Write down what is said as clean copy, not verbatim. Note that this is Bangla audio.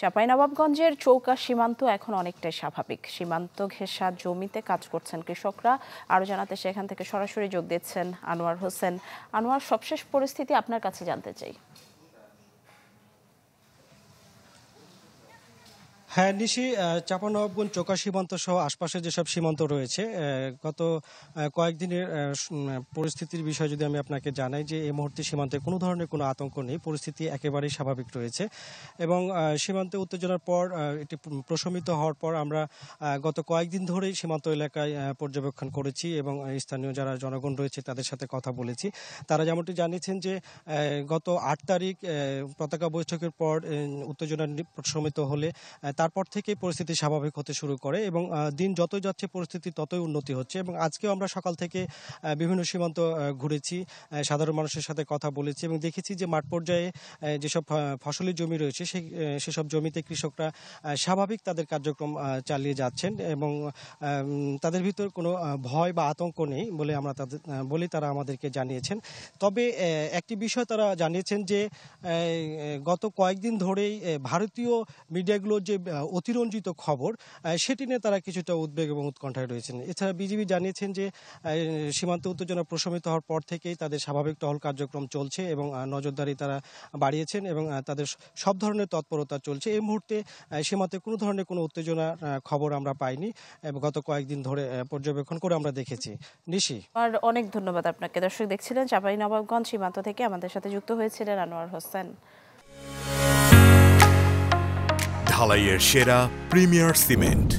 চাঁপাইনবাবগঞ্জের চৌকা সীমান্ত এখন অনেকটাই স্বাভাবিক। সীমান্ত ঘেঁষা জমিতে কাজ করছেন কৃষকরা। আরও জানাতে সেখান থেকে সরাসরি যোগ দিচ্ছেন আনোয়ার হোসেন। আনোয়ার, সবশেষ পরিস্থিতি আপনার কাছে জানতে চাই। হ্যাঁ নিশি, চাঁপাইনবাবগঞ্জ চৌকা সীমান্ত সহ আশপাশে যেসব সীমান্ত রয়েছে গত কয়েকদিনের পরিস্থিতির বিষয় যদি আমি আপনাকে জানাই যে এই মুহূর্তে সীমান্তে কোনো ধরনের কোনো আতঙ্ক নেই, পরিস্থিতি একেবারেই স্বাভাবিক রয়েছে। এবং সীমান্তে উত্তেজনার পর এটি প্রশমিত হওয়ার পর আমরা গত কয়েকদিন ধরেই সীমান্ত এলাকায় পর্যবেক্ষণ করেছি এবং স্থানীয় যারা জনগণ রয়েছে তাদের সাথে কথা বলেছি। তারা যেমনটি জানিয়েছেন যে গত ৮ তারিখ পতাকা বৈঠকের পর উত্তেজনা প্রশমিত হলে তারপর থেকেই পরিস্থিতি স্বাভাবিক হতে শুরু করে এবং দিন যতই যাচ্ছে পরিস্থিতি ততই উন্নতি হচ্ছে। এবং আজকেও আমরা সকাল থেকে বিভিন্ন সীমান্ত ঘুরেছি, সাধারণ মানুষের সাথে কথা বলেছি এবং দেখেছি যে মাঠ পর্যায়ে যেসব ফসলি জমি রয়েছে সেসব জমিতে কৃষকরা স্বাভাবিক তাদের কার্যক্রম চালিয়ে যাচ্ছেন এবং তাদের ভিতর কোনো ভয় বা আতঙ্ক নেই বলে তারা আমাদেরকে জানিয়েছেন। তবে একটি বিষয় তারা জানিয়েছেন যে গত কয়েকদিন ধরেই ভারতীয় মিডিয়াগুলোর যে অতিরঞ্জিত খবর সেটি নিয়ে তারা কিছুটা উদ্বেগ এবং উৎকণ্ঠায় রয়েছেন। এছাড়া বিজিবি জানিয়েছেন যে সীমান্ত উত্তেজনা প্রশমিত হওয়ার পর থেকেই তাদের স্বাভাবিক টহল কার্যক্রম চলছে এবং নজরদারি তারা বাড়িয়েছেন এবং তাদের সব ধরনের তৎপরতা চলছে। এই মুহূর্তে সীমান্তে কোনো ধরনের কোনো উত্তেজনার খবর আমরা পাইনি এবং গত কয়েকদিন ধরে পর্যবেক্ষণ করে আমরা দেখেছি। নিশি, আর অনেক ধন্যবাদ আপনাকে। দর্শক দেখছিলেন চাঁপাইনবাবগঞ্জ সীমান্ত থেকে আমাদের সাথে যুক্ত হয়েছিলেন আনোয়ার হোসেন। ঢালাইয়ের সেরা প্রিমিয়ার সিমেন্ট।